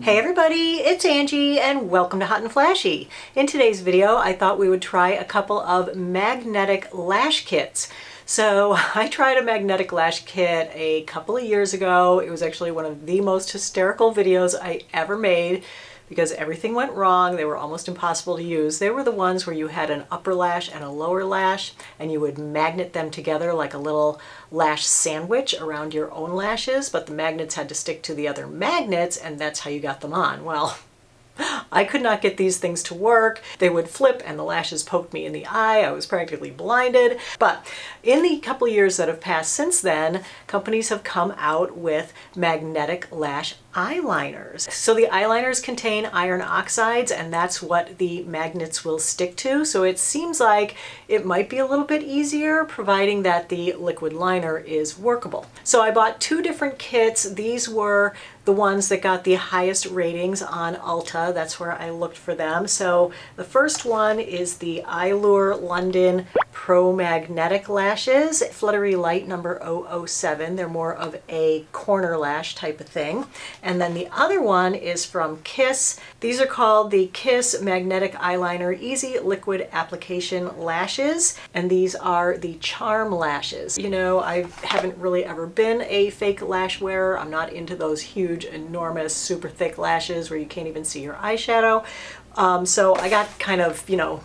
Hey everybody, it's Angie and welcome to Hot and Flashy. In today's video, I thought we would try a couple of magnetic lash kits. So I tried a magnetic lash kit a couple of years ago. It was actually one of the most hysterical videos I ever made because everything went wrong. They were almost impossible to use. They were the ones where you had an upper lash and a lower lash and you would magnet them together like a little lash sandwich around your own lashes, but the magnets had to stick to the other magnets and that's how you got them on. Well, I could not get these things to work. They would flip and the lashes poked me in the eye. I was practically blinded. But in the couple of years that have passed since then, companies have come out with magnetic lash eyeliners. So the eyeliners contain iron oxides and that's what the magnets will stick to. So it seems like it might be a little bit easier providing that the liquid liner is workable. So I bought two different kits. These were the ones that got the highest ratings on Ulta. That's where I looked for them. So the first one is the Eyelure London Pro Magnetic Lashes, Fluttery Light number 007. They're more of a corner lash type of thing. And then the other one is from Kiss. These are called the Kiss Magnetic Eyeliner Easy Liquid Application Lashes. And these are the Charm Lashes. You know, I haven't really ever been a fake lash wearer. I'm not into those huge, enormous, super thick lashes where you can't even see your eyeshadow. So I got kind of, you know,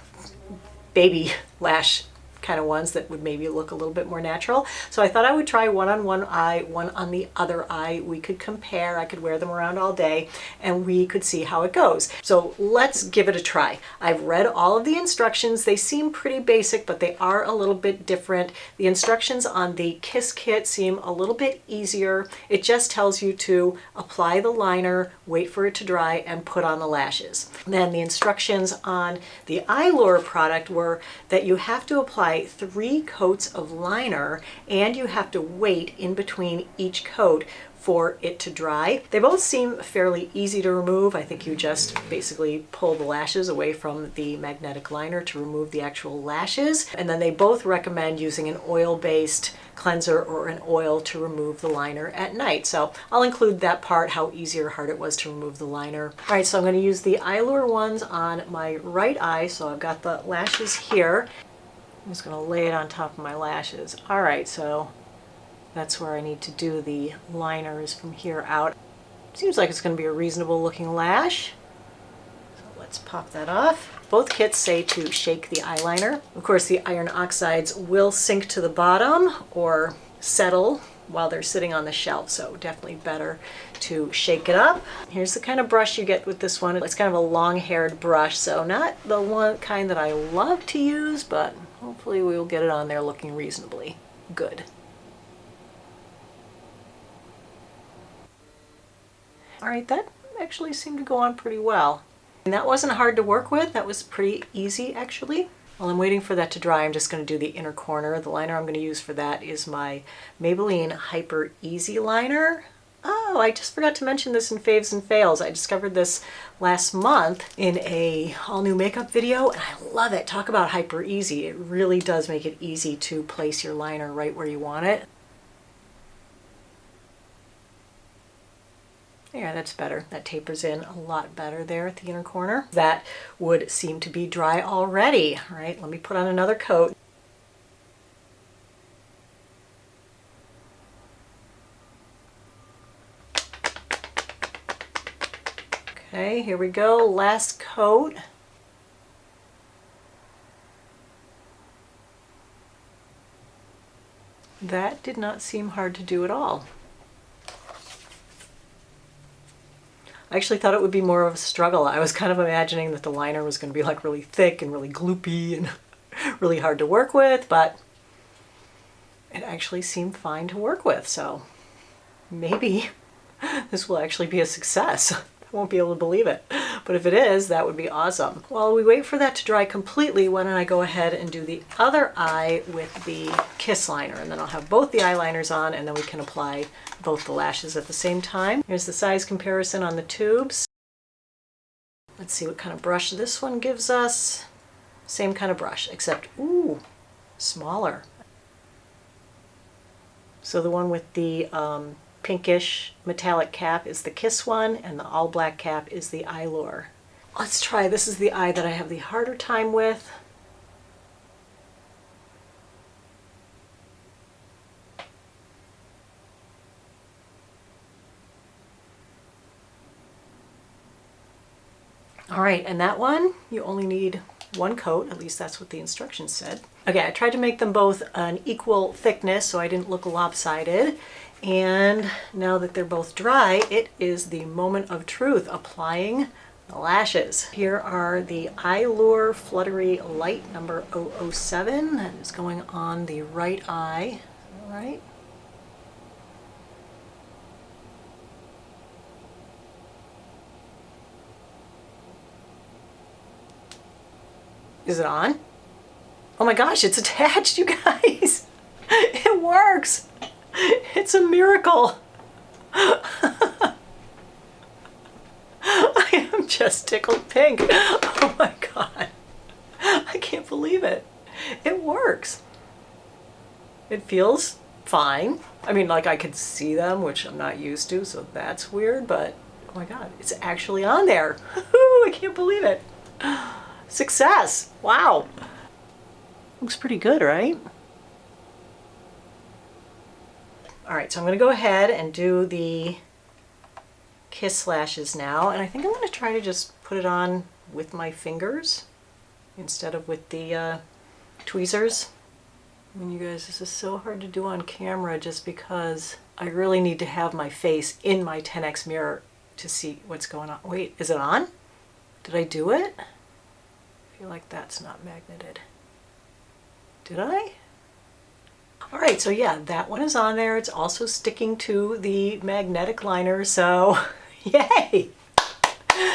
baby lash kind of ones that would maybe look a little bit more natural. So I thought I would try one on one eye, one on the other eye. We could compare. I could wear them around all day and we could see how it goes. So let's give it a try. I've read all of the instructions. They seem pretty basic, but they are a little bit different. The instructions on the Kiss kit seem a little bit easier. It just tells you to apply the liner, wait for it to dry, and put on the lashes. Then the instructions on the Eyelure product were that you have to apply 3 coats of liner and you have to wait in between each coat for it to dry. They both seem fairly easy to remove. I think you just basically pull the lashes away from the magnetic liner to remove the actual lashes. And then they both recommend using an oil-based cleanser or an oil to remove the liner at night. So I'll include that part, how easy or hard it was to remove the liner. All right, so I'm going to use the Eyelure ones on my right eye. So I've got the lashes here. I'm just going to lay it on top of my lashes. All right, so that's where I need to do the liners from here out. Seems like it's going to be a reasonable looking lash. So let's pop that off. Both kits say to shake the eyeliner. Of course, the iron oxides will sink to the bottom or settle while they're sitting on the shelf, so definitely better to shake it up. Here's the kind of brush you get with this one. It's kind of a long-haired brush, so not the one kind that I love to use, but hopefully we will get it on there looking reasonably good. All right, that actually seemed to go on pretty well. And that wasn't hard to work with. That was pretty easy, actually. While I'm waiting for that to dry, I'm just going to do the inner corner. The liner I'm going to use for that is my Maybelline Hyper Easy Liner. Oh, I just forgot to mention this in Faves and Fails. I discovered this last month in a all-new makeup video, and I love it. Talk about hyper easy. It really does make it easy to place your liner right where you want it. Yeah, that's better. That tapers in a lot better there at the inner corner. That would seem to be dry already. All right, let me put on another coat. Okay, here we go. Last coat. That did not seem hard to do at all. I actually thought it would be more of a struggle. I was kind of imagining that the liner was going to be like really thick and really gloopy and really hard to work with, but it actually seemed fine to work with. So maybe this will actually be a success. I won't be able to believe it, but if it is, that would be awesome. While we wait for that to dry completely, why don't I go ahead and do the other eye with the Kiss liner, and then I'll have both the eyeliners on and then we can apply both the lashes at the same time. Here's the size comparison on the tubes. Let's see what kind of brush this one gives us. Same kind of brush, except, ooh, smaller. So the one with the pinkish metallic cap is the Kiss one, and the all black cap is the Eyelure. Let's try, this is the eye that I have the harder time with. All right, and that one, you only need one coat, at least that's what the instructions said. Okay, I tried to make them both an equal thickness so I didn't look lopsided. And now that they're both dry, it is the moment of truth, applying the lashes. Here are the Eyelure Fluttery Light number 007. That is going on the right eye. All right. Is it on? Oh my gosh, it's attached, you guys. It works. It's a miracle. I am just tickled pink. Oh my God. I can't believe it. It works. It feels fine. I mean, like I could see them, which I'm not used to, so that's weird, but oh my God, it's actually on there. I can't believe it. Success. Wow. Looks pretty good, right? All right, so I'm going to go ahead and do the Kiss lashes now, and I think I'm going to try to just put it on with my fingers instead of with the tweezers. I mean, you guys, this is so hard to do on camera just because I really need to have my face in my 10x mirror to see what's going on. Wait, is it on? Did I do it? I feel like that's not magneted. Did I? All right, so yeah, that one is on there. It's also sticking to the magnetic liner, so yay!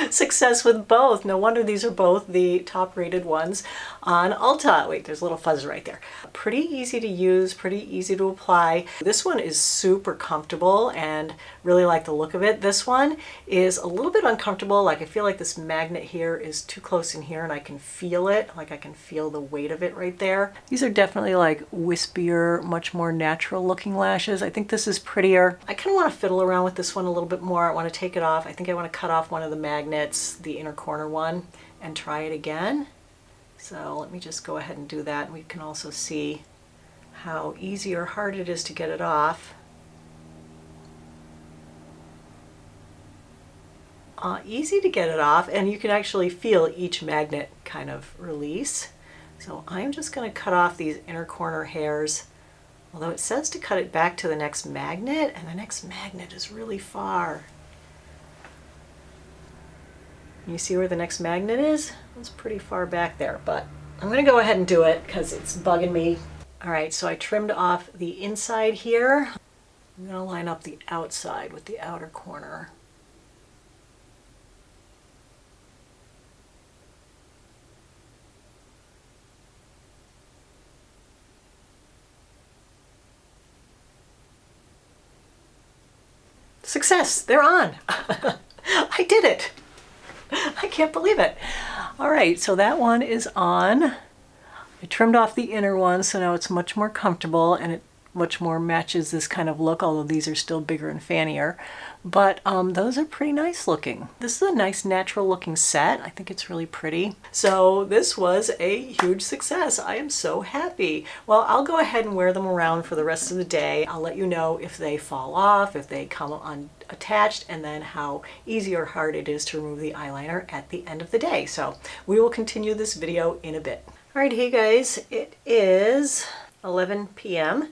Success with both. No wonder these are both the top rated ones on Ulta. Wait, there's a little fuzz right there. Pretty easy to use, pretty easy to apply. This one is super comfortable and really like the look of it. This one is a little bit uncomfortable. Like I feel like this magnet here is too close in here and I can feel it. Like I can feel the weight of it right there. These are definitely like wispier, much more natural looking lashes. I think this is prettier. I kind of want to fiddle around with this one a little bit more. I want to take it off. I think I want to cut off one of the magnets, the inner corner one, and try it again. So let me just go ahead and do that. We can also see how easy or hard it is to get it off. Easy to get it off, and you can actually feel each magnet kind of release. So I'm just going to cut off these inner corner hairs, although it says to cut it back to the next magnet, and the next magnet is really far. You see where the next magnet is? It's pretty far back there, but I'm going to go ahead and do it because it's bugging me. All right, so I trimmed off the inside here. I'm going to line up the outside with the outer corner. Success! They're on! I did it! I can't believe it. All right, so that one is on. I trimmed off the inner one, so now it's much more comfortable and it much more matches this kind of look, although these are still bigger and fannier. But those are pretty nice looking. This is a nice natural looking set. I think it's really pretty. So this was a huge success. I am so happy. Well, I'll go ahead and wear them around for the rest of the day. I'll let you know if they fall off, if they come unattached, and then how easy or hard it is to remove the eyeliner at the end of the day. So we will continue this video in a bit. All right, hey guys, it is 11 p.m.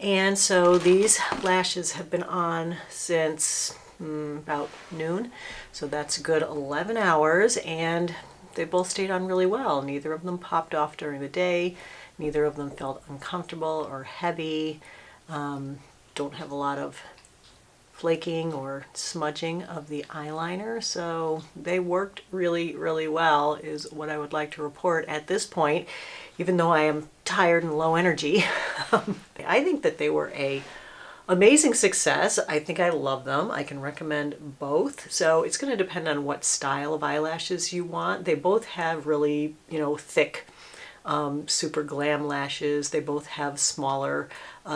And so these lashes have been on since about noon. So that's a good 11 hours and they both stayed on really well. Neither of them popped off during the day. Neither of them felt uncomfortable or heavy. Don't have a lot of flaking or smudging of the eyeliner. So they worked really, really well is what I would like to report at this point, even though I am tired and low energy. I think that they were a amazing success. I think I love them. I can recommend both. So it's going to depend on what style of eyelashes you want. They both have really, thick super glam lashes. They both have smaller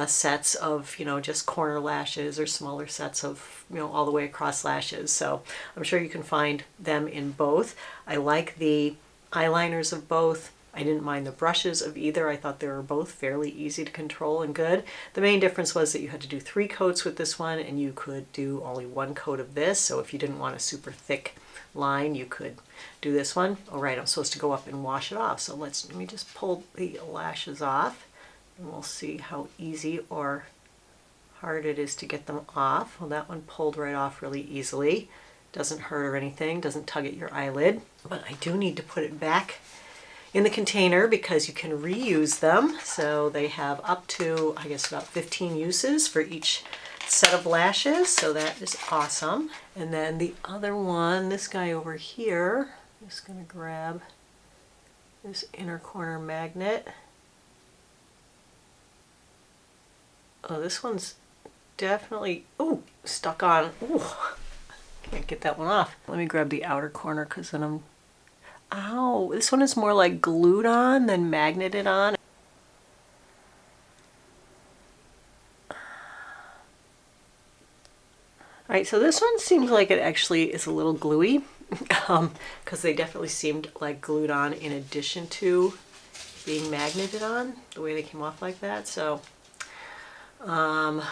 sets of, you know, just corner lashes, or smaller sets of, you know, all the way across lashes. So I'm sure you can find them in both. I like the eyeliners of both. I didn't mind the brushes of either. I thought they were both fairly easy to control and good. The main difference was that you had to do 3 coats with this one, and you could do only 1 coat of this. So if you didn't want a super thick line, you could do this one. All right, I'm supposed to go up and wash it off. So let me just pull the lashes off, and we'll see how easy or hard it is to get them off. Well, that one pulled right off really easily. Doesn't hurt or anything, doesn't tug at your eyelid. But I do need to put it back in the container because you can reuse them. So they have up to, I guess, about 15 uses for each set of lashes. So that is awesome. And then the other one, this guy over here, I'm just gonna grab this inner corner magnet. Oh, this one's definitely, ooh, stuck on. Ooh, can't get that one off. Let me grab the outer corner because then I'm, ow, this one is more like glued on than magneted on. All right, so this one seems like it actually is a little gluey because they definitely seemed like glued on in addition to being magneted on, the way they came off like that. So I'm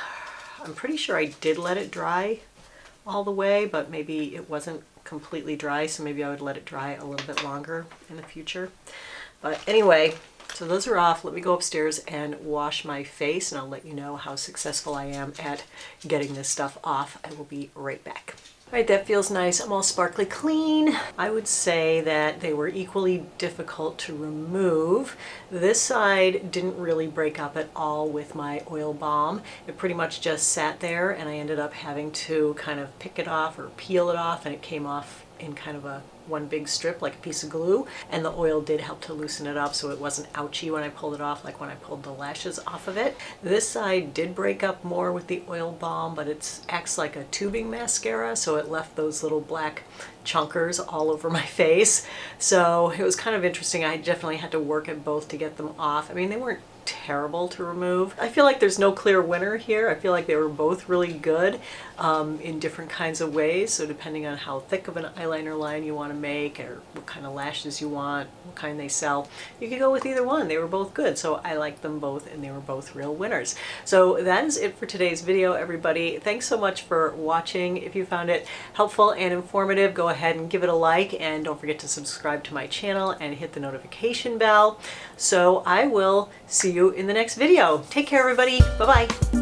pretty sure I did let it dry all the way, but maybe it wasn't completely dry, so maybe I would let it dry a little bit longer in the future. But anyway, so those are off. Let me go upstairs and wash my face, and I'll let you know how successful I am at getting this stuff off. I will be right back. All right, that feels nice. I'm all sparkly clean. I would say that they were equally difficult to remove. This side didn't really break up at all with my oil balm. It pretty much just sat there, and I ended up having to kind of pick it off or peel it off, and it came off in kind of a one big strip, like a piece of glue, and the oil did help to loosen it up so it wasn't ouchy when I pulled it off, like when I pulled the lashes off of it. This side did break up more with the oil balm, but it acts like a tubing mascara, so it left those little black chunkers all over my face. So it was kind of interesting. I definitely had to work at both to get them off. I mean, they weren't terrible to remove. I feel like there's no clear winner here. I feel like they were both really good in different kinds of ways. So depending on how thick of an eyeliner line you want to make, or what kind of lashes you want, what kind they sell, you could go with either one. They were both good. So I liked them both, and they were both real winners. So that is it for today's video, everybody. Thanks so much for watching. If you found it helpful and informative, go ahead and give it a like, and don't forget to subscribe to my channel and hit the notification bell. So I will see you in the next video. Take care, everybody. Bye-bye.